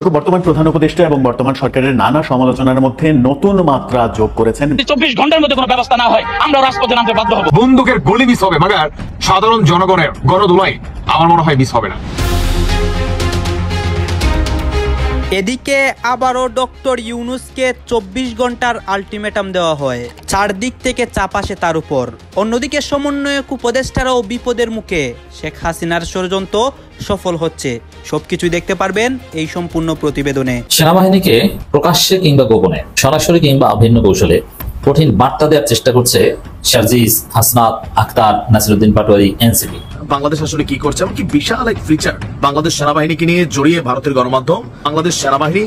বর্তমান প্রধান উপদেষ্টা এবং বর্তমান সরকারের নানা সমালোচনার মধ্যে নতুন মাত্রা যোগ করেছেন। 24 ঘন্টার মধ্যে কোনো ব্যবস্থা না হয় আমরা রাজপথে নামতে বাধ্য হব। বন্দুকের গুলি মিস হবে, মাগার সাধারণ জনগণের গণদোলাই আমার মনে হয় মিস হবে না। এদিকে আবারও ডক্টর ইউনূসকে 24 ঘন্টার আলটিমেটাম দেওয়া হয়। চারদিক থেকে চাপ আসে তার উপর। অন্যদিকে সমন্বয়ক উপদেষ্টারাও বিপদের মুখে। শেখ হাসিনার ষড়যন্ত্র সফল হচ্ছে। সবকিছুই দেখতে পারবেন এই সম্পূর্ণ প্রতিবেদনে। সেনাবাহিনীকে প্রকাশ্যে কিংবা গোপনে, সরাসরি কিংবা ভিন্ন কৌশলে কঠিন বার্তা দেওয়ার চেষ্টা করছে সার্জিস, হাসনাত, আখতার, নাসিরউদ্দিন পাটোয়ারি, এনসিপি। বাংলাদেশ আসলে কি করছে, এমনকি বিশাল এক ফিচার বাংলাদেশ সেনাবাহিনীকে নিয়ে জড়িয়ে ভারতের গণমাধ্যম বাংলাদেশ সেনাবাহিনী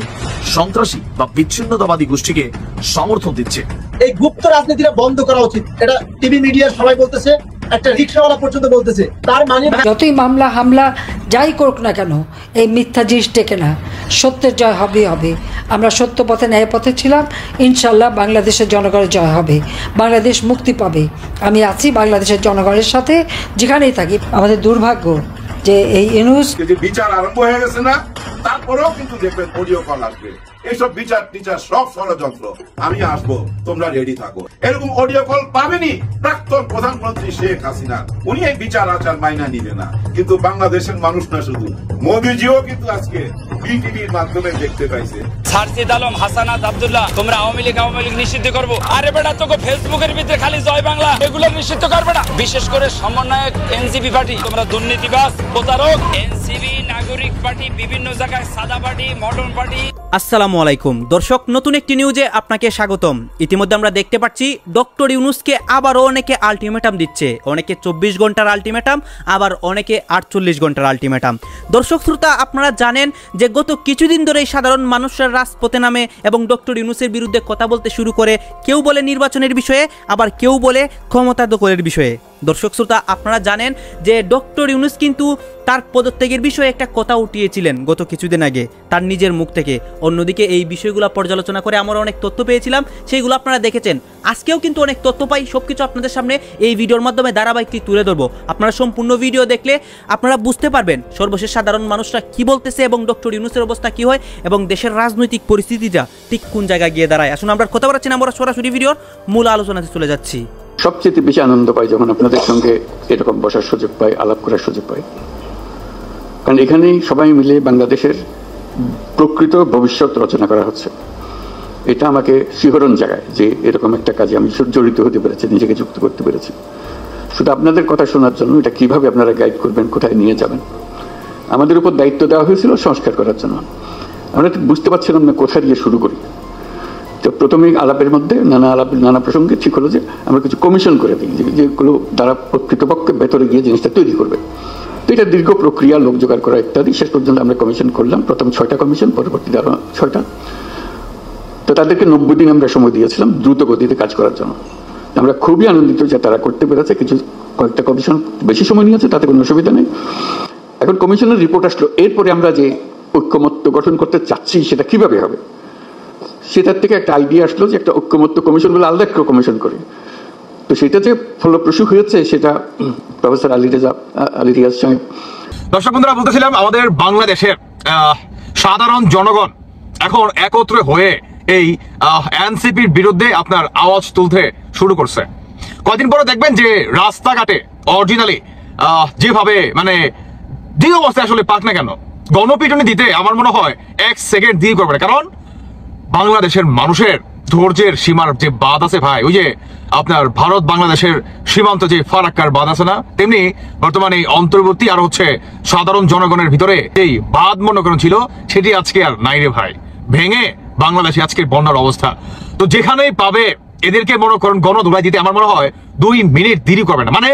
সন্ত্রাসী বা বিচ্ছিন্নতাবাদী গোষ্ঠীকে সমর্থন দিচ্ছে। এই গুপ্ত রাজনীতিটা বন্ধ করা উচিত। এটা টিভি মিডিয়ার সবাই বলতেছে, একটা রিকশাওয়ালা পর্যন্ত বলতেছে। তার মানে যতই মামলা হামলা যাই করুক না কেন, এই মিথ্যা জিনিস টেকে না। সত্যের জয় হবেই হবে। আমরা সত্য পথে ন্যায় পথে ছিলাম, ইনশাল্লাহ বাংলাদেশের জনগণের জয় হবে, বাংলাদেশ মুক্তি পাবে। আমি আছি বাংলাদেশের জনগণের সাথে, যেখানেই থাকি। আমাদের দুর্ভাগ্য যে এই ইউনূস যে বিচার আরম্ভ হয়ে গেছে না, তারপরেও কিন্তু দেখবেন অডিও কল আসবে। এইসব বিচার টিচার সব ষড়যন্ত্র, আমি আসবো, তোমরা রেডি থাকো। এরকম অডিও কল পাবেনি প্রাক্তন প্রধানমন্ত্রী শেখ হাসিনা। উনি এই বিচার আচার মাইনা নিবে না, কিন্তু বাংলাদেশের মানুষ না, শুধু মোদিজিও কিন্তু আজকে বিটিভির মাধ্যমে দেখতে পাইছে। সারজিদ আলম, হাসানাত, আব্দুল্লাহ, তোমরা আওয়ামী লীগ নিষিদ্ধ করবো। আরে বেটা, তোকে ফেসবুকের ভিতরে খালি জয় বাংলা এগুলো নিষিদ্ধ করবে না। বিশেষ করে সমন্বয়ক এনসিপি পার্টি, তোমরা দুর্নীতিবাজ, প্রতারক। এনসিপি, নাগরিক পার্টি, বিভিন্ন জায়গায় সাদা পার্টি, মডার্ন পার্টি। আসসালামু আলাইকুম দর্শক, নতুন একটি নিউজে আপনাকে স্বাগতম। ইতিমধ্যে আমরা দেখতে পাচ্ছি ডক্টর ইউনূসকে আবারও অনেকে আলটিমেটাম দিচ্ছে। অনেকে 24 ঘন্টার আলটিমেটাম, আবার অনেকে 48 ঘন্টার আলটিমেটাম। দর্শক শ্রোতা, আপনারা জানেন যে গত কিছুদিন ধরেই সাধারণ মানুষরা রাজপথে নামে এবং ডক্টর ইউনূসের বিরুদ্ধে কথা বলতে শুরু করে। কেউ বলে নির্বাচনের বিষয়ে, আবার কেউ বলে ক্ষমতা দখলের বিষয়ে। দর্শক শ্রোতা, আপনারা জানেন যে ডক্টর ইউনূস কিন্তু তার পদত্যাগের বিষয়ে একটা কথা উঠিয়েছিলেন গত কিছুদিন আগে তার নিজের মুখ থেকে। অন্যদিকে এই বিষয়গুলো পর্যালোচনা করে আমরা অনেক তথ্য পেয়েছিলাম, সেইগুলো আপনারা দেখেছেন। আজকেও কিন্তু অনেক তথ্য পাই, সবকিছু আপনাদের সামনে এই ভিডিওর মাধ্যমে ধারাবাহিকটি তুলে ধরবো। আপনারা সম্পূর্ণ ভিডিও দেখলে আপনারা বুঝতে পারবেন সর্বশেষ সাধারণ মানুষরা কি বলতেছে এবং ডক্টর ইউনূসের অবস্থা কি হয় এবং দেশের রাজনৈতিক পরিস্থিতিটা ঠিক কোন জায়গায় গিয়ে দাঁড়ায়। আসুন আমরা কথা বলাচ্ছি না, আমরা সরাসরি ভিডিওর মূল আলোচনাতে চলে যাচ্ছি। সবচেয়ে বেশি আনন্দ পাই যখন আপনাদের সঙ্গে এরকম বসার সুযোগ পাই, আলাপ করার সুযোগ পাই, কারণ এখানেই সবাই মিলে বাংলাদেশের প্রকৃত ভবিষ্যৎ রচনা করা হচ্ছে। এটা আমাকে শিহরণ জাগায় যে এরকম একটা কাজে আমি জড়িত হতে পেরেছি, নিজেকে যুক্ত করতে পেরেছি। শুধু আপনাদের কথা শোনার জন্য, এটা কিভাবে আপনারা গাইড করবেন, কোথায় নিয়ে যাবেন। আমাদের উপর দায়িত্ব দেওয়া হয়েছিল সংস্কার করার জন্য। আমরা ঠিক বুঝতে পারছিলাম না কোথায় দিয়ে শুরু করি। তো প্রথমেই আলাপের মধ্যে নানা প্রসঙ্গে ঠিক হলো যে আমরা কিছু কমিশন করে দিই, যেগুলো দ্বারা প্রকৃতপক্ষে ভেতরে গিয়ে জিনিসটা তৈরি করবে। তো এটা দীর্ঘ প্রক্রিয়া, লোক জোগাড় করা ইত্যাদি। শেষ পর্যন্ত আমরা কমিশন করলাম, প্রথম 6টা কমিশন, পরবর্তীতে আরো 6টা। তো তাদেরকে 90 দিন আমরা সময় দিয়েছিলাম দ্রুত গতিতে কাজ করার জন্য। আমরা খুবই আনন্দিত যে তারা করতে পেরেছে। কয়েকটা কমিশন বেশি সময় নিয়েছে, তাতে কোনো অসুবিধা নেই। এখন কমিশনের রিপোর্ট আসলো, এরপরে আমরা যে ঐক্যমত্য গঠন করতে চাচ্ছি সেটা কিভাবে হবে, সেটার থেকে একটা আইডিয়া আসলো যে একটা ঐক্যমত্য কমিশন বলে আলাদা একটা কমিশন করে। তো সেটা যে ফলপ্রসূ হয়েছে সেটা প্রফেসর আলী রিয়াজ সাহেব। দর্শক বন্ধুরা, বলতেছিলাম আমাদের বাংলাদেশের সাধারণ জনগণ এখন একত্র হয়ে এই এনসিপির বিরুদ্ধে আপনার আওয়াজ তুলতে শুরু করছে। কয়দিন পরে দেখবেন যে রাস্তাঘাটে অরিজিনালি যেভাবে মানে যে অবস্থায় আসলে পাক না কেন, গণপিটুনি দিতে আমার মনে হয় 1 সেকেন্ড দিয়ে করবে না। কারণ বাংলাদেশের মানুষের ধৈর্যের সীমার যে বাঁধ আছে ভাই, ওই যে আপনার ভারত বাংলাদেশের সীমান্ত যে ফারাক্কার বাঁধ আছে না, তেমনি বর্তমানে এই অন্তর্বর্তী আর হচ্ছে সাধারণ জনগণের ভিতরে এই বাঁধ মনে করেন ছিল, সেটি আজকে আর নাই রে ভাই। ভেঙে বাংলাদেশে আজকের বন্যার অবস্থা। তো যেখানেই পাবে এদেরকে মনে করেন গণধোলাই দিতে আমার মনে হয় 2 মিনিট দেরি করবে না। মানে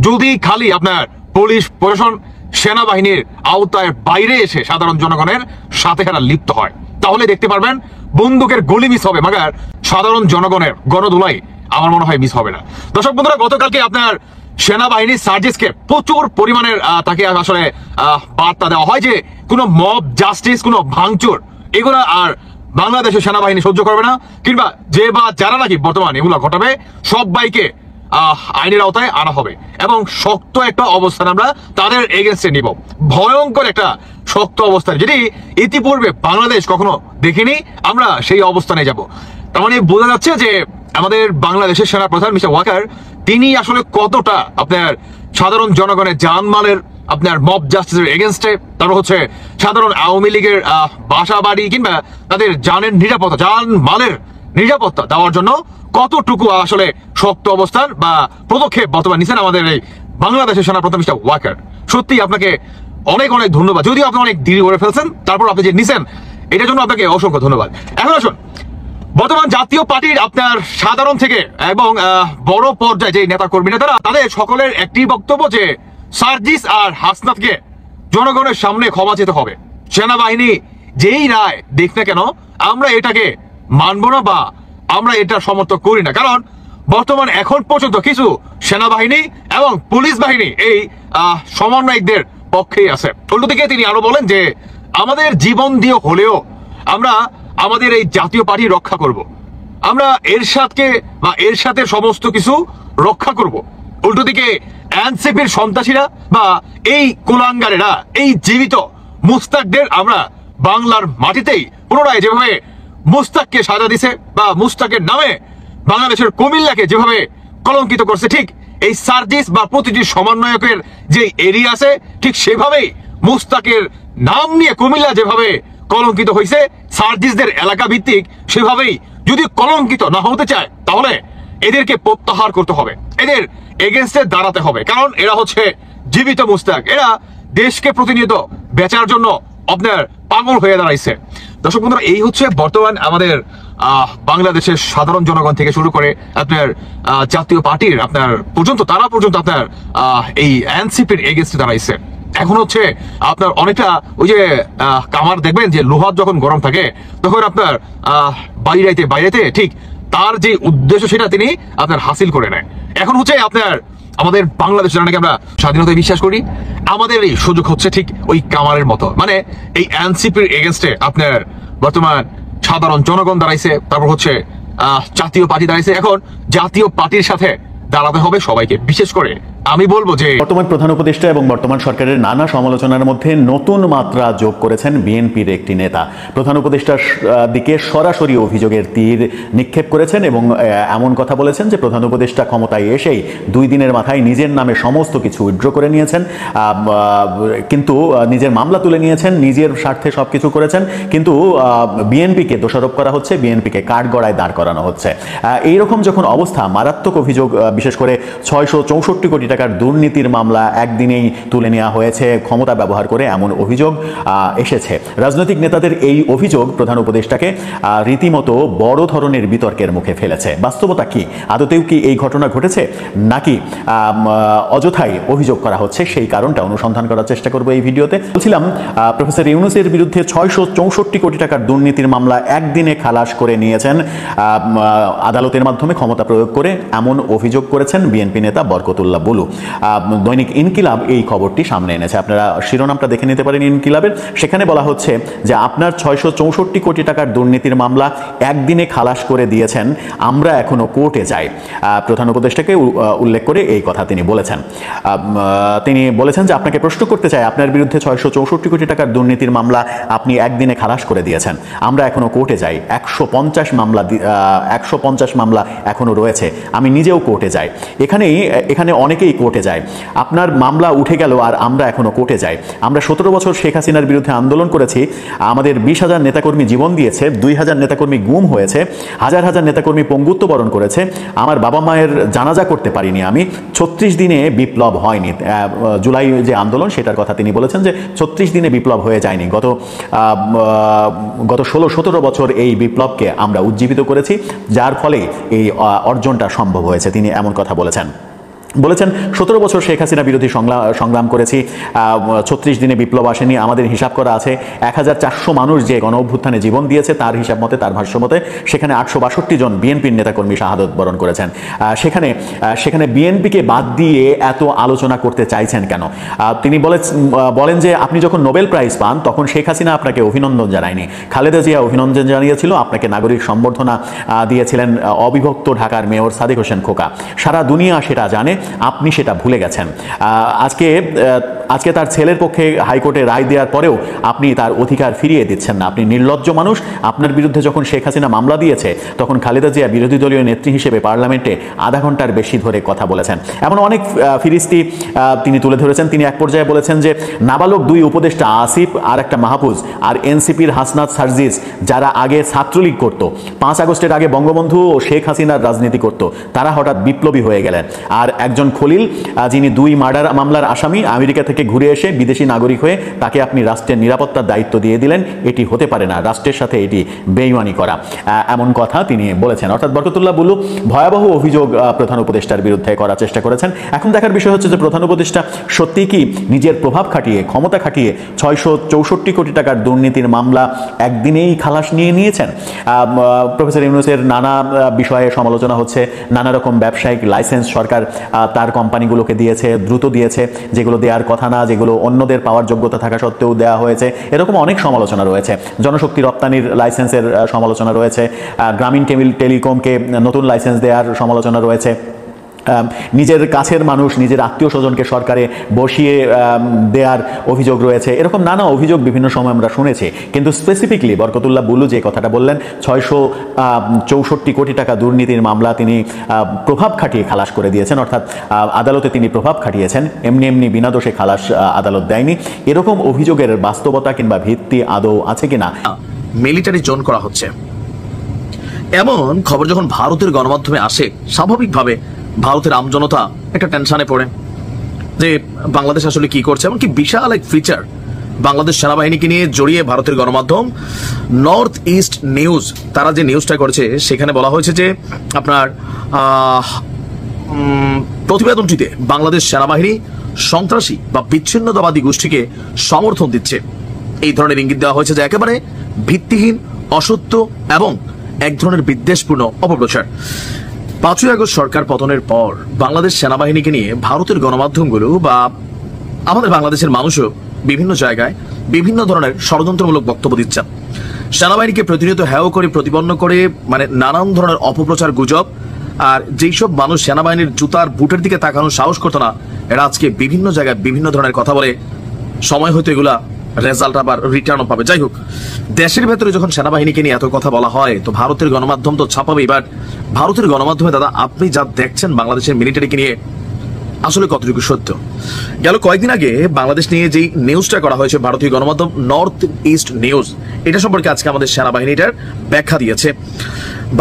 যদি খালি আপনার পুলিশ প্রশাসন সেনাবাহিনীর আওতায় বাইরে এসে সাধারণ জনগণের সাথে খেলা লিপ্ত হয়, তাহলে দেখতে পারবেন বন্দুকের গুলি মিস হবে, মাগার সাধারণ জনগণের গণদোলাই আমার মনে হয় মিস হবে না। দর্শক বন্ধুরা, গতকালকে আপনার সেনাবাহিনীর সার্জিসকে প্রচুর পরিমাণের তাকে আসলে বার্তা দেওয়া হয় যে কোনো মব জাস্টিস, কোনো ভাঙচুর এগুলা আর বাংলাদেশের সেনাবাহিনী সহ্য করবে না, কিংবা যে বা যারা নাকি বর্তমানে এগুলা ঘটাবে সবাইকে আইনের আওতায় আনা হবে এবং শক্ত একটা অবস্থান আমরা তাদের এগেনস্টে নিব। ভয়ঙ্কর একটা শক্ত অবস্থানে, যেটি ইতিপূর্বে বাংলাদেশ কখনো দেখিনি, আমরা সেই অবস্থানে যাব। তার মানে বোঝা যাচ্ছে যে আমাদের বাংলাদেশের সেনা প্রধান মিস্টার ওয়াকার তিনি আসলে কতটা আপনার সাধারণ জনগণের জানমালের আপনার মব জাস্টিসের এগেনস্টে, তারপর হচ্ছে সাধারণ আওয়ামী লীগের বাসা বাড়ি কিংবা তাদের জানের নিরাপত্তা, জান মালের নিরাপত্তা দেওয়ার জন্য কতটুকু আসলে শক্ত অবস্থান বা পদক্ষেপ বর্তমান নিছেন আমাদের এই বাংলাদেশের সেনা প্রধান মিস্টার ওয়াকার। সত্যি আপনাকে অনেক অনেক ধন্যবাদ। যদিও আপনি অনেক দেরি করে ফেলছেন, তারপর আপনি যে নিছেন এটার জন্য আপনাকে অসংখ্য ধন্যবাদ। এখন আসুন, বর্তমান জাতীয় পার্টির আপনার সাধারণ থেকে এবং বড় পর্যায়ে যে নেতা কর্মীরা তারা তাদের সকলের একটি বক্তব্য যে সার্জিস আর হাসনাতকে জনগণের সামনে ক্ষমা চেতে হবে। সেনাবাহিনী যেই রায় দেখ না কেন আমরা এটাকে মানব না বা আমরা এটা সমর্থন করি না, কারণ বর্তমান এখন পর্যন্ত কিছু সেনাবাহিনী এবং পুলিশ বাহিনী এই সমন্বয়কদের পক্ষেই আছে। অন্যদিকে তিনি আরো বলেন যে আমাদের জীবন দিয়ে হলেও আমরা আমাদের এই জাতীয় পার্টি রক্ষা করব, আমরা এরশাদকে বা এরশাদের সমস্ত কিছু রক্ষা করব। উল্টোদিকে এনসিপির সন্ত্রাসীরা বা এই কুলাঙ্গারেরা এই জীবিত মুস্তাকদের আমরা বাংলার মাটিতেই পুনরায় যেভাবে মুস্তাককে সাজা দিছে বা মুস্তাকের নামে বাংলাদেশের কুমিল্লাকে যেভাবে কলঙ্কিত করছে, ঠিক এই সার্জিস বা প্রতিটি সমন্বয়কের যে এরিয়া আছে ঠিক সেভাবেই মুস্তাকের নাম নিয়ে কুমিল্লা যেভাবে কলঙ্কিত হয়েছে, সার্জিসদের এলাকা ভিত্তিক সেভাবেই যদি কলঙ্কিত না হতে চায় তাহলে এদেরকে প্রত্যাহার করতে হবে, এদের এগেনস্টে দাঁড়াতে হবে, কারণ এরা হচ্ছে জীবিত মুস্তাক, এরা দেশকে প্রতিনিয়ত বেচার জন্য আপনার পাগল হয়ে দাঁড়াইছে। দর্শক বন্ধুরা, এই হচ্ছে বর্তমান আমাদের বাংলাদেশের সাধারণ জনগণ থেকে শুরু করে আপনার জাতীয় পার্টির আপনার পর্যন্ত তারা পর্যন্ত আপনার এই এনসিপির এগেনস্টে দাঁড়াইছে। এখন হচ্ছে আপনার অনেকটা ওই যে কামার দেখবেন যে লোহার যখন গরম থাকে তখন আপনার বাইরেতে ঠিক তার যে উদ্দেশ্য সেটা তিনি আপনার হাসিল করে নেয়। এখন হচ্ছে আপনার আমাদের বাংলাদেশ নাকি আমরা স্বাধীনতায় বিশ্বাস করি, আমাদের এই সুযোগ হচ্ছে ঠিক ওই কামারের মতো, মানে এই এনসিপির এগেনস্টে আপনার বর্তমান সাধারণ জনগণ দাঁড়াইছে, তারপর হচ্ছে জাতীয় পার্টি দাঁড়াইছে। এখন জাতীয় পার্টির সাথে দাঁড়াতে হবে সবাইকে। বিশেষ করে আমি বলবো যে বর্তমান প্রধান উপদেষ্টা এবং বর্তমান সরকারের নানা সমালোচনার মধ্যে নতুন মাত্রা যোগ করেছেন বিএনপির একটি নেতা। প্রধান উপদেষ্টার দিকে সরাসরি অভিযোগের তীর নিক্ষেপ করেছেন এবং এমন কথা বলেছেন যে প্রধান উপদেষ্টা ক্ষমতায় এসেই 2 দিনের মাথায় নিজের নামে সমস্ত কিছু উইথড্র করে নিয়েছেন, কিন্তু নিজের মামলা তুলে নিয়েছেন, নিজের স্বার্থে সবকিছু করেছেন, কিন্তু বিএনপিকে দোষারোপ করা হচ্ছে, বিএনপিকে কাঠগড়ায় দাঁড় করানো হচ্ছে। এইরকম যখন অবস্থা, মারাত্মক অভিযোগ, বিশেষ করে 664 কোটি টাকার দুর্নীতির মামলা একদিনেই তুলে নেওয়া হয়েছে ক্ষমতা ব্যবহার করে, এমন অভিযোগ এসেছে। রাজনৈতিক নেতাদের এই অভিযোগ প্রধান উপদেষ্টাকে রীতিমতো বড় ধরনের বিতর্কের মুখে ফেলেছে। বাস্তবতা কি? আদতেও কি এই ঘটনা ঘটেছে নাকি অযথাই অভিযোগ করা হচ্ছে? সেই কারণটা অনুসন্ধান করার চেষ্টা করব এই ভিডিওতে। বলছিলাম প্রফেসর ইউনূসের বিরুদ্ধে 664 কোটি টাকার দুর্নীতির মামলা একদিনে খালাস করে নিয়েছেন আদালতের মাধ্যমে ক্ষমতা প্রয়োগ করে, এমন অভিযোগ করেছেন বিএনপি নেতা বরকতুল্লাহ বুলু। দৈনিক ইনকিলাব এই খবরটি সামনে এনেছে, আপনারা শিরোনামটা দেখে নিতে পারেন ইনকিলাবের। সেখানে বলা হচ্ছে যে আপনার 664 কোটি টাকার দুর্নীতির মামলা একদিনে খালাস করে দিয়েছেন, আমরা এখনো কোর্টে যাই। প্রধান উপদেষ্টাকে উল্লেখ করে এই কথা তিনি বলেছেন। তিনি বলেছেন যে আপনাকে প্রশ্ন করতে চাই, আপনার বিরুদ্ধে 664 কোটি টাকার দুর্নীতির মামলা আপনি একদিনে খালাস করে দিয়েছেন, আমরা এখনো কোর্টে যাই। 150 মামলা এখনো রয়েছে, আমি নিজেও কোর্টে যাই। এখানে অনেকেই কোর্টে যায়, আপনার মামলা উঠে গেল আর আমরা এখনো কোর্টে যাই। আমরা 17 বছর শেখ হাসিনার বিরুদ্ধে আন্দোলন করেছি, আমাদের 20,000 নেতাকর্মী জীবন দিয়েছে, 2,000 নেতাকর্মী গুম হয়েছে, হাজার হাজার নেতাকর্মী পঙ্গুত্ব বরণ করেছে, আমার বাবা মায়ের জানাজা করতে পারিনি আমি। 36 দিনে বিপ্লব হয়নি। জুলাই যে আন্দোলন সেটার কথা তিনি বলেছেন যে 36 দিনে বিপ্লব হয়ে যায়নি, গত 16-17 বছর এই বিপ্লবকে আমরা উজ্জীবিত করেছি, যার ফলে এই অর্জনটা সম্ভব হয়েছে। তিনি এমন কথা বলেছেন। 17 বছর শেখ হাসিনা বিরোধী সংগ্রাম করেছি, 36 দিনে বিপ্লব আসেনি। আমাদের হিসাব করা আছে 1400 মানুষ যে গণ অভ্যুত্থানে জীবন দিয়েছে, তার হিসাব মতে, তার ভাষ্য মতে সেখানে 862 জন বিএনপির নেতাকর্মী শাহাদত বরণ করেছেন। সেখানে বিএনপিকে বাদ দিয়ে এত আলোচনা করতে চাইছেন কেন? তিনি বলেন যে আপনি যখন নোবেল প্রাইজ পান তখন শেখ হাসিনা আপনাকে অভিনন্দন জানায়নি, খালেদা জিয়া অভিনন্দন জানিয়েছিল, আপনাকে নাগরিক সম্বর্ধনা দিয়েছিলেন অবিভক্ত ঢাকার মেয়র সাদিক হোসেন খোকা। সারা দুনিয়া সেটা জানে, আপনি সেটা ভুলে গেছেন। আজকে আজকে তার ছেলের পক্ষে হাইকোর্টে রায় দেওয়ার পরেও আপনি তার অধিকার ফিরিয়ে দিচ্ছেন না। আপনি নির্লজ্জ মানুষ। আপনার বিরুদ্ধে যখন শেখ হাসিনা মামলা দিয়েছে তখন খালেদা জিয়া বিরোধী দলীয় নেত্রী হিসেবে পার্লামেন্টে আধা ঘন্টার বেশি ধরে কথা বলেছেন। এমন অনেক ফিরিস্তি তিনি তুলে ধরেছেন। তিনি এক পর্যায়ে বলেছেন যে নাবালক 2 উপদেষ্টা আসিফ আর একটা মাহফুজ আর এনসিপির হাসনাত সার্জিস যারা আগে ছাত্রলীগ করত, 5 আগস্টের আগে বঙ্গবন্ধু ও শেখ হাসিনার রাজনীতি করত, তারা হঠাৎ বিপ্লবী হয়ে গেলেন। আর একজন খলিল যিনি 2 মার্ডার মামলার আসামি, আমেরিকা থেকে ঘুরে এসে বিদেশি নাগরিক হয়ে তাকে আপনি রাষ্ট্রের নিরাপত্তার দায়িত্ব দিয়ে দিলেন। এটি হতে পারে না, রাষ্ট্রের সাথে এটি বেঈমানি করা, এমন কথা তিনি বলেছেন। অর্থাৎ বরকতুল্লাহ বুলু ভয়াবহ অভিযোগ প্রধান উপদেষ্টার বিরুদ্ধে করার চেষ্টা করেছেন। এখন দেখার বিষয় হচ্ছে যে প্রধান উপদেষ্টা সত্যি কি নিজের প্রভাব খাটিয়ে, ক্ষমতা খাটিয়ে 664 কোটি টাকার দুর্নীতির মামলা একদিনেই খালাস নিয়ে নিয়েছেন? প্রফেসর ইউনূসের নানা বিষয়ে সমালোচনা হচ্ছে। নানা রকম ব্যবসায়িক লাইসেন্স সরকার তার কোম্পানিগুলোকে দিয়েছে, দ্রুত দিয়েছে, যেগুলো দেওয়ার কথা না, যেগুলো অন্যদের পাওয়ার যোগ্যতা থাকা সত্ত্বেও দেওয়া হয়েছে। এরকম অনেক সমালোচনা রয়েছে। জনশক্তি রপ্তানির লাইসেন্সের সমালোচনা রয়েছে। গ্রামীণ টেলিকমকে নতুন লাইসেন্স দেওয়ার সমালোচনা রয়েছে। নিজের কাছের মানুষ, নিজের আত্মীয় স্বজনকে সরকারে বসিয়ে দেওয়ার অভিযোগ রয়েছে। এরকম নানা অভিযোগ বিভিন্ন সময় আমরা শুনেছি। কিন্তু স্পেসিফিকলি বরকতুল্লাহ বুলু যে কথাটা বললেন, 664 কোটি টাকা দুর্নীতির মামলা তিনি প্রভাব খাটিয়ে খালাস করে দিয়েছেন, অর্থাৎ আদালতে তিনি প্রভাব খাটিয়েছেন, এমনি এমনি বিনা দোষে খালাস আদালত দেয়নি। এরকম অভিযোগের বাস্তবতা কিংবা ভিত্তি আদৌ আছে কিনা? মিলিটারি জোন করা হচ্ছে এমন খবর যখন ভারতের গণমাধ্যমে আসে, স্বাভাবিকভাবে ভারতের আমজনতা একটা টেনশনে পড়ে যে বাংলাদেশ আসলে কি করছে। এমনকি বিশাল এক ফিচার বাংলাদেশ সেনাবাহিনীকে নিয়ে জড়িয়ে ভারতের গণমাধ্যম নর্থ ইস্ট নিউজ, তারা যে নিউজটা করেছে সেখানে বলা হয়েছে যে আপনার প্রতিবেদনটিতে বাংলাদেশ সেনাবাহিনী সন্ত্রাসী বা বিচ্ছিন্নতাবাদী গোষ্ঠীকে সমর্থন দিচ্ছে, এই ধরনের ইঙ্গিত দেওয়া হয়েছে, যে একেবারে ভিত্তিহীন, অসত্য এবং এক ধরনের বিদ্বেষপূর্ণ অপপ্রচার। 5ই আগস্ট সরকার পতনের পর বাংলাদেশ সেনাবাহিনীকে নিয়ে ভারতের গণমাধ্যমগুলো বা আমাদের বাংলাদেশের মানুষও বিভিন্ন জায়গায় বিভিন্ন ধরনের ষড়যন্ত্রমূলক বক্তব্য দিচ্ছেন। সেনাবাহিনীকে প্রতিনিয়ত হেয় করে, প্রতিপন্ন করে, মানে নানান ধরনের অপপ্রচার, গুজব। আর যেই সব মানুষ সেনাবাহিনীর জুতার বুটের দিকে তাকানোর সাহস করতো না, এরা আজকে বিভিন্ন জায়গায় বিভিন্ন ধরনের কথা বলে। সময় হয়তো এগুলা রেজাল্ট আবার রিটার্নও পাবে। যাই হোক, দেশের ভেতরে যখন সেনাবাহিনীকে নিয়ে এত কথা বলা হয় তো ভারতের গণমাধ্যম তো ছাপাবেই। বাট ভারতের গণমাধ্যমে দাদা আপনি যা দেখছেন বাংলাদেশের মিলিটারিকে নিয়ে আসলে কতটুকু সত্য? গেল কয়েকদিন আগে বাংলাদেশ নিয়ে যেই নিউজটা করা হয়েছে ভারতীয় গণমাধ্যম নর্থ ইস্ট নিউজ, এটা সম্পর্কে আজকে আমাদের সেনাবাহিনীটার ব্যাখ্যা দিয়েছে।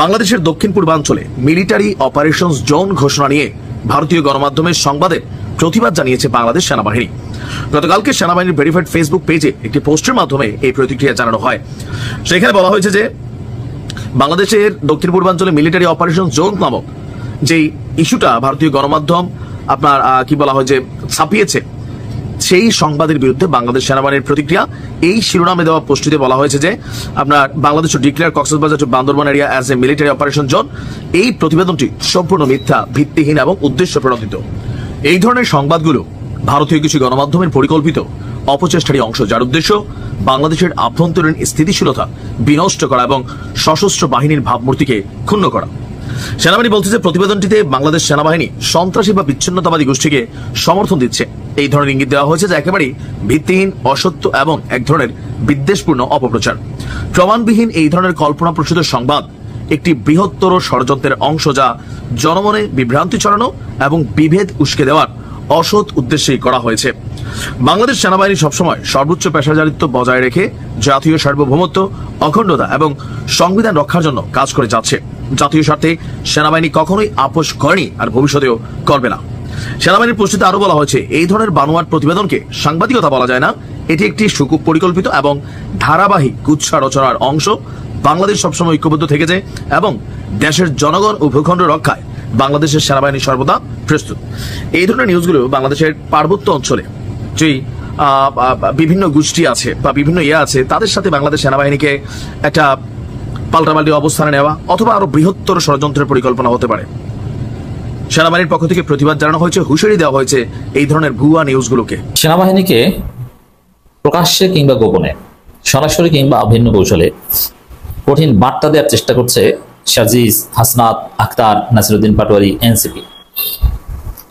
বাংলাদেশের দক্ষিণ পূর্বাঞ্চলে মিলিটারি অপারেশনস জোন ঘোষণা নিয়ে ভারতীয় গণমাধ্যমের সংবাদে প্রতিবাদ জানিয়েছে বাংলাদেশ সেনাবাহিনী। গতকালকে সেনাবাহিনীর ভেরিফাইড ফেসবুক পেজে একটি পোস্টের মাধ্যমে এই প্রতিক্রিয়া জানানো হয়। সেখানে বলা হয়েছে যে বাংলাদেশের দক্ষিণ পূর্বাঞ্চলে মিলিটারি অপারেশন জোন নামক যেই ইস্যুটা ভারতীয় গণমাধ্যম আপনার কি বলা হয় যে ছাপিয়েছে, সেই সংবাদের বিরুদ্ধে বাংলাদেশ সেনাবাহিনীর প্রতিক্রিয়া। এই শিরোনামে দেওয়া পোস্টটিতে বলা হয়েছে যে আপনার Bangladesh declare Cox's Bazar to Bandarban area as a military operation zone. এই প্রতিবেদনটি সম্পূর্ণ মিথ্যা, ভিত্তিহীন এবং উদ্দেশ্য প্রণোদিত। এই ধরনের সংবাদগুলো ভারতীয় কিছু গণমাধ্যমের পরিকল্পিত অপচেষ্টারই অংশ, যার উদ্দেশ্য বাংলাদেশের আভ্যন্তরীণ স্থিতিশীলতা বিনষ্ট করা এবং সশস্ত্র বাহিনীর ভাবমূর্তিকে ক্ষুণ্ণ করা। সেনাবাহিনী বলছে যে প্রতিবেদনটিতে বাংলাদেশ সেনাবাহিনী সন্ত্রাসী বা বিচ্ছিন্নতাবাদী গোষ্ঠীকে সমর্থন দিচ্ছে, এই ধরনের ইঙ্গিত দেওয়া হয়েছে, যা একেবারেই ভিত্তিহীন, অসত্য এবং এক ধরনের বিদ্বেষপূর্ণ অপপ্রচার। প্রমাণবিহীন এই ধরনের কল্পনাপ্রসূত সংবাদ একটি বৃহত্তর ষড়যন্ত্রের অংশ, যা জনমনে বিভ্রান্তি ছড়ানো এবং বিভেদ উস্কে দেওয়ার অসৎ উদ্দেশ্যেই করা হয়েছে। বাংলাদেশ সেনাবাহিনী সবসময় সর্বোচ্চ পেশাদারিত্ব বজায় রেখে জাতীয় সার্বভৌমত্ব, অখণ্ডতা এবং সংবিধান রক্ষার জন্য কাজ করে যাচ্ছে। জাতীয় স্বার্থে সেনাবাহিনী কখনোই আপোষ করেনি আর ভবিষ্যতেও করবে না। সেনাবাহিনীর পোস্টে আরো বলা হয়েছে, এই ধরনের বানোয়াট প্রতিবেদনকে সাংবাদিকতা বলা যায় না, এটি একটি সুপরিকল্পিত এবং ধারাবাহিক কুৎসা রচনার অংশ। বাংলাদেশ সবসময় ঐক্যবদ্ধ থেকেছে এবং দেশের জনগণ ও ভূখণ্ড রক্ষায় বাংলাদেশের সেনাবাহিনী সর্বদা প্রস্তুত। এই ধরনের নিউজগুলো বাংলাদেশের পার্বত্য অঞ্চলে যেই বিভিন্ন গোষ্ঠী আছে বা বিভিন্ন আছে, তাদের সাথে বাংলাদেশ সেনাবাহিনীকে একটা পাল্টাপাল্টি অবস্থানে নেওয়া অথবা আরো বৃহত্তর ষড়যন্ত্রের পরিকল্পনা হতে পারে। সেনাবাহিনীর পক্ষ থেকে প্রতিবাদ জানানো হয়েছে, হুঁশিয়ারি দেওয়া হয়েছে এই ধরনের ভুয়া নিউজগুলোকে। সেনাবাহিনীকে প্রকাশ্যে কিংবা গোপনে, সরাসরি কিংবা ভিন্ন কৌশলে কঠিন বার্তা দেওয়ার চেষ্টা করছে সার্জিস, হাসনাত, আখতার, নাসিরুদ্দিন পাটোয়ারি, এনসিপি।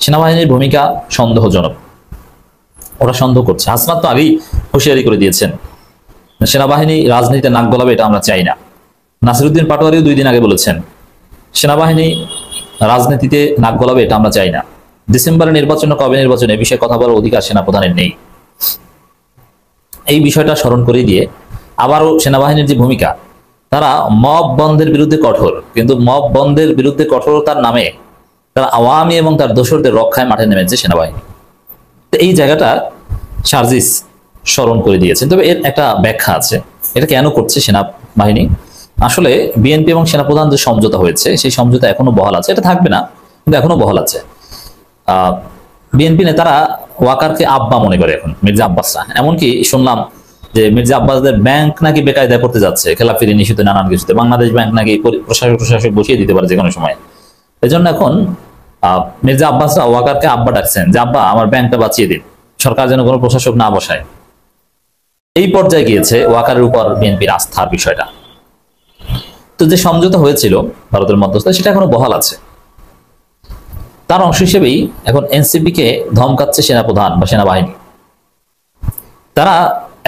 সেনাবাহিনীর ভূমিকা সন্দেহজনক। ওরা সন্দেহ করছে। হাসনাত তো আগেই হুঁশিয়ারি করে দিয়েছেন, সেনাবাহিনী রাজনীতিতে নাক গলাবে, এটা আমরা চাই না। নাসিরউদ্দিন পাটোয়ারিও 2 দিন আগে বলেছেন সেনাবাহিনী রাজনীতিতে নাক গলাবে, এটা আমরা চাই না। ডিসেম্বরের নির্বাচন, কবে নির্বাচন, এই বিষয়ে কথা বলার অধিকার সেনাপ্রধানের নেই। এই বিষয়টা স্মরণ করে দিয়ে আবারও সেনাবাহিনীর যে ভূমিকা, তারা মব বন্ধের বিরুদ্ধে কঠোর, কিন্তু মব বন্ধের বিরুদ্ধে কঠোরতার নামে তারা আওয়ামী এবং তার দোসরদের রক্ষায় মাঠে নেমেছে সেনাবাহিনী। তো এই জায়গাটা সার্জিস স্মরণ করে দিয়েছেন। তবে এর একটা ব্যাখ্যা আছে, এটা কেন করছে সেনাবাহিনী। আসলে বিএনপি এবং সেনাপ্রধান যে সমঝোতা হয়েছে, সেই সমঝোতা এখনো বহাল আছে, এটা থাকবে না কিন্তু এখনো বহাল আছে। বিএনপি নেতারা ওয়াকারকে আব্বা মনে করে এখন, মির্জা আব্বাসরা। এমনকি শুনলাম যে মির্জা আব্বাসদের ব্যাংক নাকি বেকায়দায় করতে যাচ্ছে, খেলাফিরি নিষিদ্ধ নানান কিছুতে। বাংলাদেশ ব্যাংক নাকি প্রশাসক বসিয়ে দিতে পারে যে কোনো সময়। এই জন্য এখন মির্জা আব্বাসরা ওয়াকারকে আব্বা ডাকছেন যে আব্বা আমার ব্যাংকটা বাঁচিয়ে দিন, সরকার যেন কোনো প্রশাসক না বসায়। এই পর্যায়ে গিয়েছে ওয়াকারের উপর বিএনপির আস্থার বিষয়টা। তো যে সমঝোতা হয়েছিল ভারতের মধ্যস্থতায়, সেটা এখনো বহাল আছে। তার অংশ হিসেবেই এখন এনসিপি কে ধমকাচ্ছে সেনাপ্রধান বা সেনাবাহিনী। তারা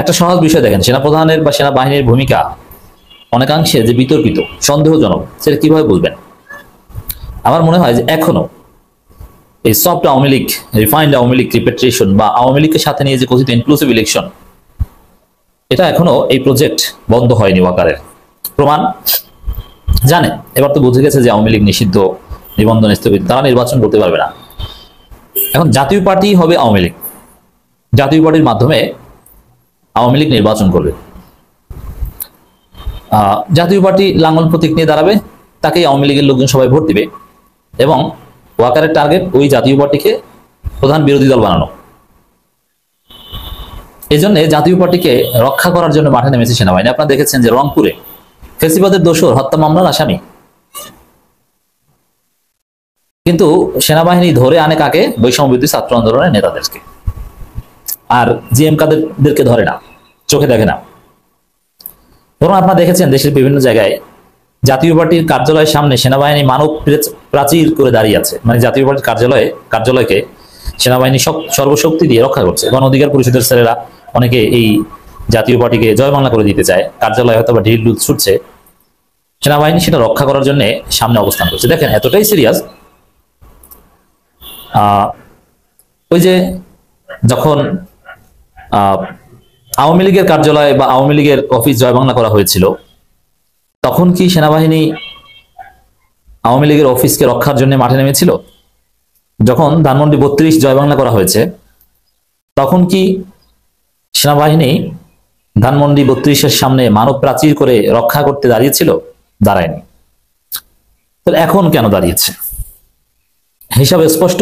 একটা সহজ বিষয় দেখেন, সেনাপ্রধানের বা সেনাবাহিনীর ভূমিকা অনেকাংশে যে বিতর্কিত, সন্দেহজনক, সেটা কিভাবে বুঝবেন? আমার মনে হয় যে এখনো এই soft Awami League, refined Awami League repatriation বা আওয়ামী লীগের সাথে নিয়ে যে কথিত ইনক্লুসিভ ইলেকশন, এটা এখনো এই প্রজেক্ট বন্ধ হয়নি। ওয়াকারের প্রমাণ জানে, এবার তো বুঝে গেছে যে আওয়ামী লীগ নিষিদ্ধ, নিবন্ধন স্থগিত, তারা নির্বাচন করতে পারবে না। এখন জাতীয় পার্টি হবে আওয়ামী লীগ, জাতীয় পার্টির মাধ্যমে আওয়ামী লীগ নির্বাচন করবে। জাতীয় পার্টি লাঙ্গল প্রতীক নিয়ে দাঁড়াবে, তাকেই আওয়ামী লীগের লোকজন সবাই ভোট দিবে এবং ওয়াকারের টার্গেট ওই জাতীয় পার্টিকে প্রধান বিরোধী দল বানানো। এই জন্য জাতীয় পার্টিকে রক্ষা করার জন্য মাঠে নেমেছে সেনাবাহিনী। আপনারা দেখেছেন যে রংপুরে ফেসিবাদের দোষর, হত্যা মামলার আসামি, কিন্তু সেনাবাহিনী ধরে আনে কাকে? বৈষম্যবিরোধী ছাত্র আন্দোলনের নেতাদেরকে। আর জিএম কাদেরকে ধরে না, চোখে দেখে না। ধরুন আপনারা দেখেছেন দেশের বিভিন্ন জায়গায় জাতীয় পার্টির কার্যালয়ের সামনে সেনাবাহিনী মানব প্রাচীর করে দাঁড়িয়ে আছে, মানে জাতীয় পার্টির কার্যালয়কে সেনাবাহিনী সর্বশক্তি দিয়ে রক্ষা করছে। গণ অধিকার পরিষদের ছেলেরা অনেকে এই জাতীয় পার্টিকে জয় বাংলা করে দিতে চায়, কার্যালয় হয়তো বা ঢিল ডুল ছুটছে, সেনাবাহিনী সেটা রক্ষা করার জন্য সামনে অবস্থান করছে। দেখেন এতটাই সিরিয়াস। ওই যে যখন আওয়ামী লীগের কার্যালয় বা আওয়ামী লীগের অফিস জয় বাংলা করা হয়েছিল, তখন কি সেনাবাহিনী আওয়ামী লীগের অফিসকে রক্ষার জন্য মাঠে নেমেছিল? যখন ধানমন্ডি 32 জয় বাংলা করা হয়েছে, তখন কি সেনাবাহিনী ধানমন্ডি 32-এর সামনে মানব প্রাচীর করে রক্ষা করতে দাঁড়িয়েছিল? দাঁড়ায়নি। তো এখন কেন দাঁড়িয়েছে? হিসাবে স্পষ্ট।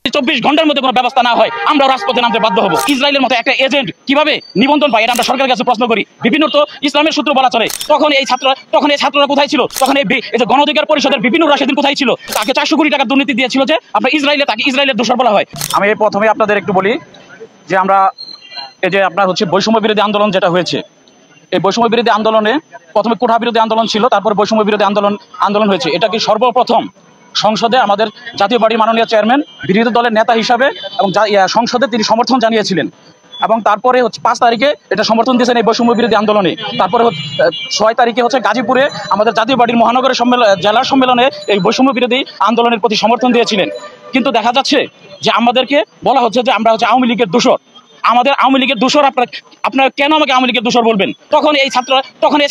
24 ঘন্টার মধ্যে কোনো ব্যবস্থা না হয়, আমরা রাজপথে নামতে বাধ্য হব। ইসরায়েলের মতো একটা এজেন্ট কিভাবে নিবন্ধন পায়, এটা আমরা সরকারের কাছে প্রশ্ন করি। বিভিন্ন তো ইসলামের সূত্র বলা চলে। তখন এই ছাত্ররা কোথায় ছিল? তখন এই যে গণ অধিকার পরিষদের বিভিন্ন সেদিন কোথায় ছিল? তাকে 400 কোটি টাকা দুর্নীতি দিয়েছিল যে আপনার তাকে ইসরায়েলের দোষর বলা হয়। আমি প্রথমে আপনাদের একটু বলি যে আমরা এই যে আপনার হচ্ছে বৈষম্য বিরোধী আন্দোলন যেটা হয়েছে, এই বৈষম্য বিরোধী আন্দোলনে প্রথমে কোঠা বিরোধী আন্দোলন ছিল, তারপর বৈষম্য বিরোধী আন্দোলন হয়েছে। এটা কি সর্বপ্রথম সংসদে আমাদের জাতীয় পার্টির মাননীয় চেয়ারম্যান বিরোধী দলের নেতা হিসাবে এবং সংসদে তিনি সমর্থন জানিয়েছিলেন, এবং তারপরে হচ্ছে 5 তারিখে এটা সমর্থন দিয়েছেন এই বৈষম্য বিরোধী আন্দোলনে। তারপরে 6 তারিখে হচ্ছে গাজীপুরে আমাদের জাতীয় পার্টির মহানগরের জেলার সম্মেলনে এই বৈষম্য বিরোধী আন্দোলনের প্রতি সমর্থন দিয়েছিলেন। কিন্তু দেখা যাচ্ছে যে আমাদেরকে বলা হচ্ছে যে আমরা হচ্ছে আওয়ামী লীগের দোষর। আমাদের আওয়ামী লীগের দোষর আপনারা কেন আমাকে আওয়ামী লীগের দোষর বলবেন? তখন এই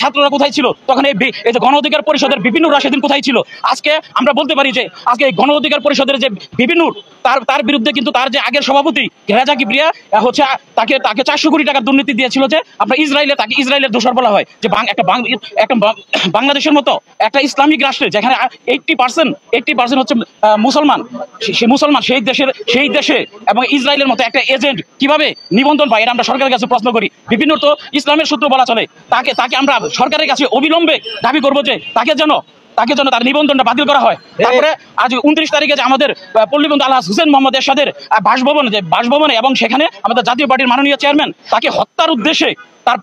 ছাত্ররা কোথায় ছিল? তখন এই যে গণ অধিকার পরিষদের বিভিন্ন সেদিন কোথায় ছিল? আজকে আমরা বলতে পারি যে আজকে এই গণ অধিকার পরিষদের যে বিভিন্ন তার বিরুদ্ধে কিন্তু তার যে আগের সভাপতি রেজা কিবরিয়া হচ্ছে তাকে 400 কোটি টাকা দুর্নীতি দিয়েছিল যে আপনার তাকে ইসরায়েলের দোষর বলা হয়। যে একটা বাংলাদেশের মতো একটা ইসলামিক রাষ্ট্রে যেখানে 80% হচ্ছে মুসলমান, সেই দেশে এবং ইসরায়েলের মতো একটা এজেন্ট কিভাবে নিবন্ধন পায়, এটা আমরা সরকারের কাছে প্রশ্ন করি। বিভিন্ন তো ইসলামের সূত্র বলা চলে। তাকে আমরা সরকারের কাছে অবিলম্বে দাবি করবো যে তাকে যেন তার নিবন্ধনটা বাতিল করা হয়। তারপরে আজ 29 তারিখে যে আমাদের পল্লীবন্ধু আলহাজ হুসেন মোহাম্মদ এরশাদের বাসভবনে এবং সেখানে আমাদের জাতীয় পার্টির মাননীয় চেয়ারম্যান তাকে হত্যার উদ্দেশ্যে তার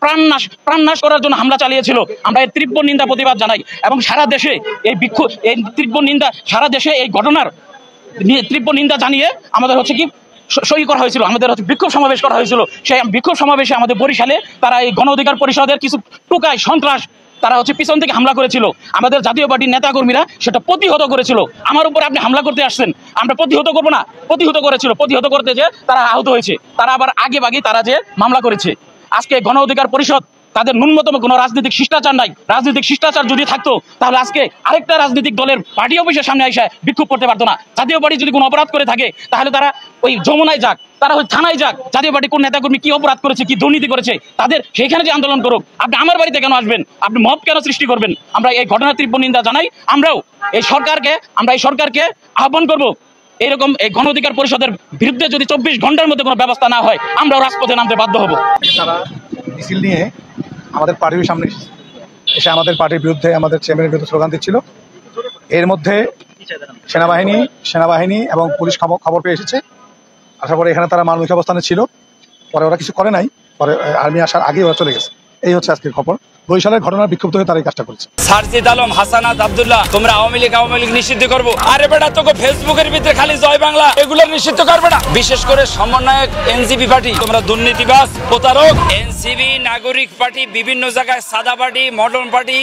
প্রাণনাশ করার জন্য হামলা চালিয়েছিল। আমরা এর তীব্র নিন্দা প্রতিবাদ জানাই এবং সারা দেশে এই তীব্র নিন্দা, সারা দেশে এই ঘটনার তীব্র নিন্দা জানিয়ে আমাদের হচ্ছে কি সই করা হয়েছিল, আমাদের বিক্ষোভ সমাবেশ করা হয়েছিল। সেই বিক্ষোভ সমাবেশে আমাদের বরিশালে তারা এই গণ অধিকার পরিষদের কিছু টোকাই সন্ত্রাস তারা পিছন থেকে হামলা করেছিল, আমাদের জাতীয় পার্টির নেতাকর্মীরা সেটা প্রতিহত করেছিল। আমার উপর আপনি হামলা করতে আসছেন, আমরা প্রতিহত করবো না, প্রতিহত করেছিল। প্রতিহত করতে যে তারা আহত হয়েছে, তারা আবার আগে বাগিয়ে তারা যে মামলা করেছে। আজকে গণ অধিকার পরিষদ তাদের ন্যূনতম কোনো রাজনৈতিক শিষ্টাচার নাই। রাজনৈতিক শিষ্টাচার যদি থাকতো তাহলে আজকে আরেকটা রাজনৈতিক দলের পার্টি অফিসের সামনে এসে বিক্ষোভ করতে পারতো না। জাতীয় পার্টি যদি কোনো অপরাধ করে থাকে তাহলে তারা ওই যমুনায় যাক, তারা ওই থানায় যাক, জাতীয় পার্টি কোন নেতাকর্মী কি অপরাধ করেছে, কি দুর্নীতি করেছে, তাদের সেইখানে যে আন্দোলন করুক। আপনি আমার বাড়িতে কেন আসবেন? আপনি মব কেন সৃষ্টি করবেন? আমরা এই ঘটনার তীব্র নিন্দা জানাই। আমরাও এই সরকারকে আহ্বান করবো, এরকম এই গণ অধিকার পরিষদের বিরুদ্ধে যদি 24 ঘন্টার মধ্যে কোনো ব্যবস্থা না হয় আমরাও রাজপথে নামতে বাধ্য হব। তারা মিছিল নিয়ে আমাদের পার্টির সামনে এসে আমাদের পার্টির বিরুদ্ধে, আমাদের চেয়ারম্যানের বিরুদ্ধে স্লোগান দিচ্ছিল। এর মধ্যে সেনাবাহিনী এবং পুলিশ খবর পেয়ে এসেছে। আসার পরে এখানে তারা মানবিক অবস্থানে ছিল, পরে ওরা কিছু করে নাই, পরে আর্মি আসার আগে ওরা চলে গেছে। এই হচ্ছে আজকের খবর। বরিশালের ঘটনার বিক্ষুব্ধ হয়ে তারা এই কাজটা করেছে। সারজিদ আলম, হাসানাত আব্দুল্লাহ, তোমরা আওয়ামী লীগ নিষিদ্ধ করবো। আরে বেটা তোকে ফেসবুকের ভিতরে খালি জয় বাংলা এগুলো নিষিদ্ধ করবে না। বিশেষ করে সমন্বয়ক এনসিপি পার্টি, তোমরা দুর্নীতিবাজ, প্রতারক। এনসিপি, নাগরিক পার্টি, বিভিন্ন জায়গায় সাদা পার্টি, মডার্ন পার্টি,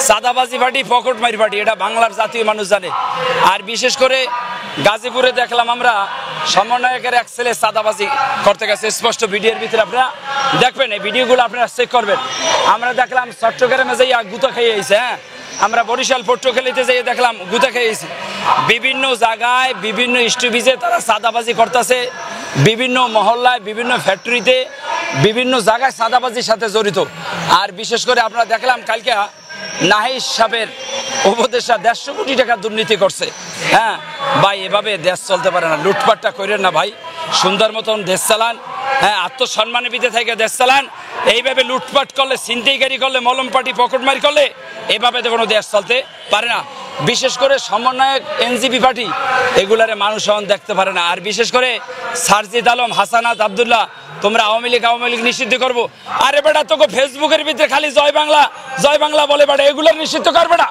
সাদাবাজি পার্টি, পকেটমারি পার্টি, এটা বাংলার জাতীয় মানুষ জানে। আর বিশেষ করে গাজীপুরে দেখলাম আমরা সমন্বয়কের এক ছেলে সাদাবাজি করতে গেছে, স্পষ্ট ভিডিওর ভিতরে আপনারা দেখবেন, এই ভিডিওগুলো আপনারা চেক করবেন। আমরা দেখলাম চট্টগ্রামে যাই গুতা খেয়ে এসে, হ্যাঁ আমরা বরিশাল পট্টখালীতে যাই দেখলাম গুতা খেয়েছি। বিভিন্ন জায়গায় বিভিন্ন স্টপিজে তারা সাদাবাজি করতেছে, বিভিন্ন মহল্লায়, বিভিন্ন ফ্যাক্টরিতে, বিভিন্ন জায়গায় সাদাবাজির সাথে জড়িত। আর বিশেষ করে আমরা দেখলাম কালকে নাহিদ সাহেবের উপদেষ্টা 150 কোটি টাকা দুর্নীতি করছে। হ্যাঁ ভাই, এভাবে দেশ চলতে পারে না, লুটপাটটা করেন না ভাই, সুন্দর মতন দেশ চালান। হ্যাঁ, আত্মসম্মানের ভিতরে থেকে দেশ চালান। এইভাবে লুটপাট করলে, ছিনতাইকারী করলে, মলম পার্টি, পকেটমারি করলে এভাবে তো কোনো দেশ চলতে পারে না। বিশেষ করে সমন্বয়ক এনসিপি পার্টি এগুলারে মানুষ এখন দেখতে পারে না। আর বিশেষ করে সারজিদ আলম, হাসানাত আব্দুল্লাহ, তোমরা আওয়ামী লীগ নিষিদ্ধ করবো। আরে বেটা তোকে ফেসবুকের ভিতরে খালি জয় বাংলা বলে বেটা এগুলোর নিষিদ্ধ করবে না।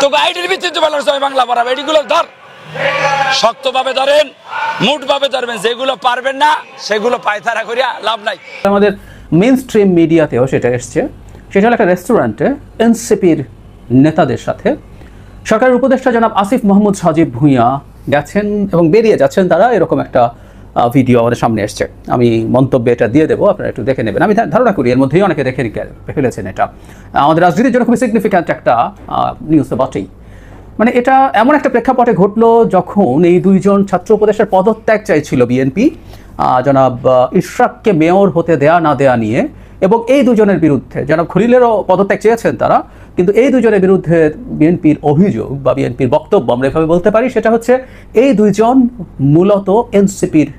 তোকে আইডির ভিত্তিতে বলার জয় বাংলা পড়াবে, এগুলো ধর, শক্তভাবে ধরেন, মুঠভাবে ধরবেন। যেগুলো পারবেন না সেগুলো পায়তারা করিয়া লাভ নাই। আমাদের মেইন স্ট্রিম মিডিয়াতেও সেটা এসছে। সেটা হলো একটা রেস্টুরেন্টে এনসিপির নেতাদের সাথে সরকারের উপদেষ্টা জনাব আসিফ মাহমুদ সজীব ভুঁইয়া গেছেন এবং বেরিয়ে যাচ্ছেন তারা, এরকম একটা ভিডিও আমাদের সামনে এসছে। আমি মন্তব্যে এটা দিয়ে দেবো, আপনারা একটু দেখে নেবেন। আমি ধারণা করি এর মধ্যেই অনেকে দেখে ফেলেছেন। এটা আমাদের রাজনীতির জন্য খুবই সিগনিফিক্যান্ট একটা নিউজ তো বটেই। মানে এটা এমন একটা প্রেক্ষাপটে ঘটলো যখন এই দুইজন ছাত্র উপদেষ্টার পদত্যাগ চাইছিল বিএনপি, জনাব ইশরাককে মেয়র হতে দেয়া না দেয়া নিয়ে, এবং এই দুজনের বিরুদ্ধে জনাব খলিলেরও পদত্যাগ চেয়েছেন তারা। কিন্তু এই দুজনের বিরুদ্ধে বিএনপির অভিযোগ বা বিএনপির বক্তব্য আমরা এভাবে বলতে পারি, সেটা হচ্ছে এই দুইজন মূলত এনসিপির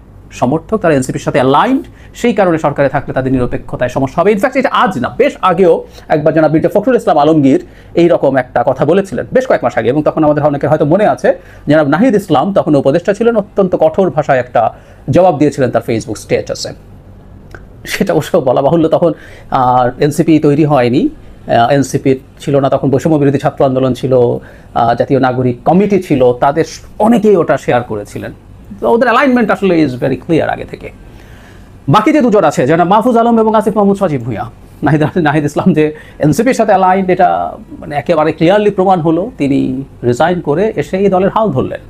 সমর্থক, তারা এনসিপির সাথে অ্যালাইন্ড, সেই কারণে সরকারে থাকলে তাদের নিরপেক্ষতায় সমস্যা হবে। ইনফ্যাক্ট এটা আজ না, বেশ আগেও একবার জনাব মির্জা ফখরুল ইসলাম আলমগীর এইরকম একটা কথা বলেছিলেন বেশ কয়েক মাস আগে, এবং তখন আমাদের অনেকের হয়তো মনে আছে জনাব নাহিদ ইসলাম তখন উপদেষ্টা ছিলেন, অত্যন্ত কঠোর ভাষায় একটা জবাব দিয়েছিলেন তার ফেসবুক স্ট্যাটাসে। সেটা অবশ্য বলা বাহুল্য, তখন এনসিপি তৈরি হয়নি, এনসিপির ছিল না তখন, বৈষম্য বিরোধী ছাত্র আন্দোলন ছিল, জাতীয় নাগরিক কমিটি ছিল, তাদের অনেকেই ওটা শেয়ার করেছিলেন। তো ওদের অ্যালাইনমেন্ট আসলে ইজ ভেরি ক্লিয়ার আগে থেকে। বাকি যে দুজন আছে জনাব মাহফুজ আলম এবং আসিফ মাহমুদ সজীব ভুঁইয়া, নাহিদ ইসলাম যে এনসিপির সাথে অ্যালাইন্ড এটা মানে একেবারে ক্লিয়ারলি প্রমাণ হলো। তিনি রিজাইন করে এসে এই দলের হাল ধরলেন।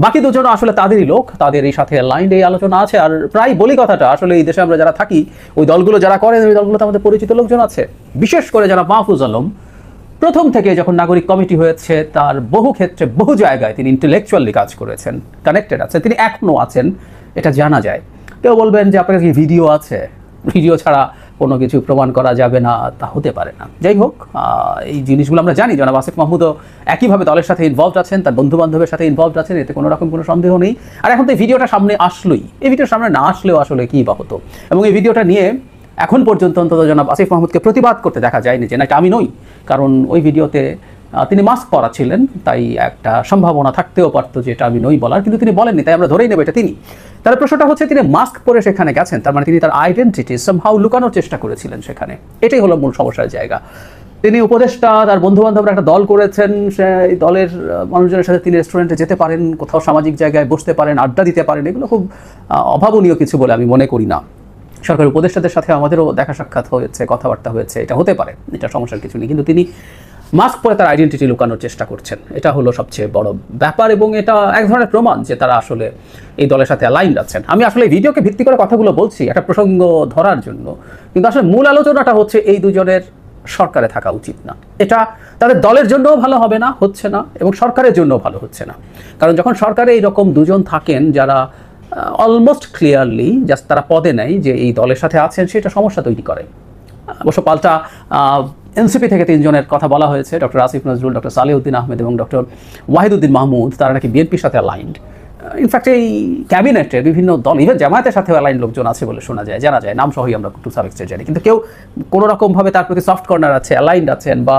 বাকি দুজন আসলে তাদেরই লোক, তাদের এই সাথে অ্যালাইন্ড, এই আলোচনা আছে। আর প্রায় বলি কথাটা, আসলে এই দেশে আমরা যারা থাকি, ওই দলগুলো যারা করেন, ওই দলগুলোতে আমাদের পরিচিত লোকজন আছে। বিশেষ করে জনাব মাহফুজ আলম প্রথম থেকে যখন নাগরিক কমিটি হয়েছে তার বহু ক্ষেত্রে, বহু জায়গায় তিনি ইন্টেলেকচুয়ালি কাজ করেছেন, কানেক্টেড আছেন, তিনি এখনও আছেন, এটা জানা যায়। কেউ বলবেন যে আপনার কাছে ভিডিও আছে, ভিডিও ছাড়া কোনো কিছু প্রমাণ করা যাবে না, তা হতে পারে না। যাই হোক, এই জিনিসগুলো আমরা জানি। জনাব আসিফ মাহমুদও একইভাবে দলের সাথে ইনভলভড আছেন, তার বন্ধু বান্ধবের সাথে ইনভলভড আছেন, এতে কোনো রকম কোনো সন্দেহ নেই। আর এখন তো এই ভিডিওটা সামনে আসলোই, এই ভিডিওর সামনে না আসলেও আসলে কী বা হতো। এবং এই ভিডিওটা নিয়ে এখন পর্যন্ত অন্তত জনাব আসিফ মাহমুদকে প্রতিবাদ করতে দেখা যায়নি যে না এটা আমি নই, কারণ ওই ভিডিওতে তিনি মাস্ক পরা ছিলেন, তাই একটা সম্ভাবনা থাকতেও পারতো যে এটা আমি নই বলার, কিন্তু তিনি বলেননি, তাই আমরা ধরেই নেব এটা তিনি। তার প্রশ্নটা হচ্ছে তিনি মাস্ক পরে সেখানে গেছেন, তার মানে তিনি তার আইডেন্টিটি সামহাউ লুকানোর চেষ্টা করেছিলেন সেখানে। এটাই হলো মূল সমস্যার জায়গা। তিনি উপদেষ্টা, তার বন্ধু বান্ধবরা একটা দল করেছেন, সেই দলের মানুষজনের সাথে তিনি রেস্টুরেন্টে যেতে পারেন, কোথাও সামাজিক জায়গায় বসতে পারেন, আড্ডা দিতে পারেন। এগুলো খুব অভাবনীয় কিছু বলে আমি মনে করি না। সরকারি উপদেষ্টাদের সাথে আমাদেরও দেখা সাক্ষাৎ হয়েছে, কথাবার্তা হয়েছে, এটা হতে পারে, এটা সমস্যার কিছু নেই। কিন্তু তিনি মাস্ক পরে তার আইডেন্টিটি লুকানোর চেষ্টা করছেন, এটা হলো সবচেয়ে বড় ব্যাপার, এবং এটা এক ধরনের প্রমাণ যে তারা আসলে এই দলের সাথে অ্যালাইন্ড আছেন। আমি আসলে এই ভিডিওকে ভিত্তি করে কথাগুলো বলছি একটা প্রসঙ্গ ধরার জন্য, কিন্তু আসলে মূল আলোচনাটা হচ্ছে এই দুজনের সরকারে থাকা উচিত না। এটা তাদের দলের জন্যও ভালো হবে না, হচ্ছে না, এবং সরকারের জন্যও ভালো হচ্ছে না। কারণ যখন সরকারে এইরকম দুজন থাকেন যারা অলমোস্ট ক্লিয়ারলি জাস্ট তারা পদে নেয় যে এই দলের সাথে আছেন, সেটা সমস্যা তৈরি করে। অবশ্য পাল্টা এনসিপি থেকে 3 জনের কথা বলা হয়েছে, ডক্টর আসিফ নজরুল, ডক্টর সালেউদ্দিন আহমেদ এবং ডক্টর ওয়াহিদুদ্দিন মাহমুদ, তারা নাকি বিএনপির সাথে অ্যালাইন্ড। ইনফ্যাক্ট এই ক্যাবিনেটে বিভিন্ন দল, ইভেন জামায়াতের সাথে অ্যালাইন্ড লোকজন আছে বলে শোনা যায়, জানা যায়, নাম সহই আমরা টু সাম এক্সটেন্ট জানি, কিন্তু কেউ কোনো রকমভাবে তার প্রতি সফট কর্নার আছে, অ্যালাইন্ড আছেন, বা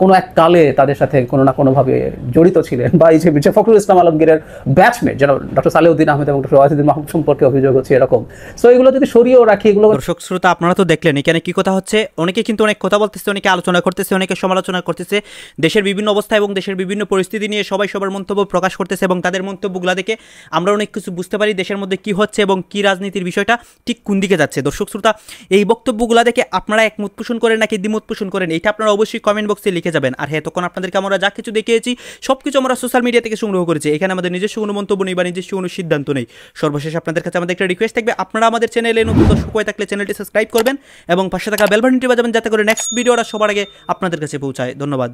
কোনো এক কালে তাদের সাথে কোনো না কোনোভাবে জড়িত ছিলেন, বা এই যে ফখরুল ইসলাম আলমগীরের ব্যাচমেট যেন ডক্টর সালেউদ্দিন আহমেদ এবং ডক্টর ওয়াহিদুদ্দিন মাহমুদ সম্পর্কে অভিযোগ হচ্ছে এরকম। সো এগুলো যদি সরিয়েও রাখি, এগুলো দর্শক শ্রোতা আপনারা তো দেখলেন এখানে কি কথা হচ্ছে। অনেকে কিন্তু অনেক কথা বলতেছে, অনেকে আলোচনা করতেছে, অনেকে সমালোচনা করতেছে, দেশের বিভিন্ন অবস্থা এবং দেশের বিভিন্ন পরিস্থিতি নিয়ে সবাই সবার মন্তব্য প্রকাশ করতেছে, এবং তাদের মন্তব্যগুলো দেখে আমরা অনেক কিছু বুঝতে পারি দেশের মধ্যে কি হচ্ছে এবং কি রাজনীতির বিষয়টা ঠিক কোন দিকে যাচ্ছে। দর্শক শ্রোতা, এই বক্তব্যগুলো দেখে আপনারা একমত পোষণ করেন নাকি দ্বিমত পোষণ করেন, এটা আপনারা অবশ্যই কমেন্ট বক্সে লিখে যাবেন। আর হ্যাঁ, তখন আপনাদেরকে আমরা যা কিছু দেখিয়েছি সব কিছু আমরা সোশ্যাল মিডিয়া থেকে সংগ্রহ করেছি, এখানে আমাদের নিজস্ব কোনো মন্তব্য নেই বা নিজস্ব কোনো সিদ্ধান্ত নেই। সর্বশেষ আপনাদের কাছে আমাদের একটা রিকোয়েস্ট থাকবে, আপনারা আমাদের চ্যানেলে নতুন দর্শক হয়ে থাকলে চ্যানেলটি সাবস্ক্রাইব করবেন এবং পাশে থাকা বেল বাটনটি বাজাবেন, যাতে করে নেক্সট ভিডিওটা সবার আগে আপনাদের কাছে পৌঁছায়। ধন্যবাদ।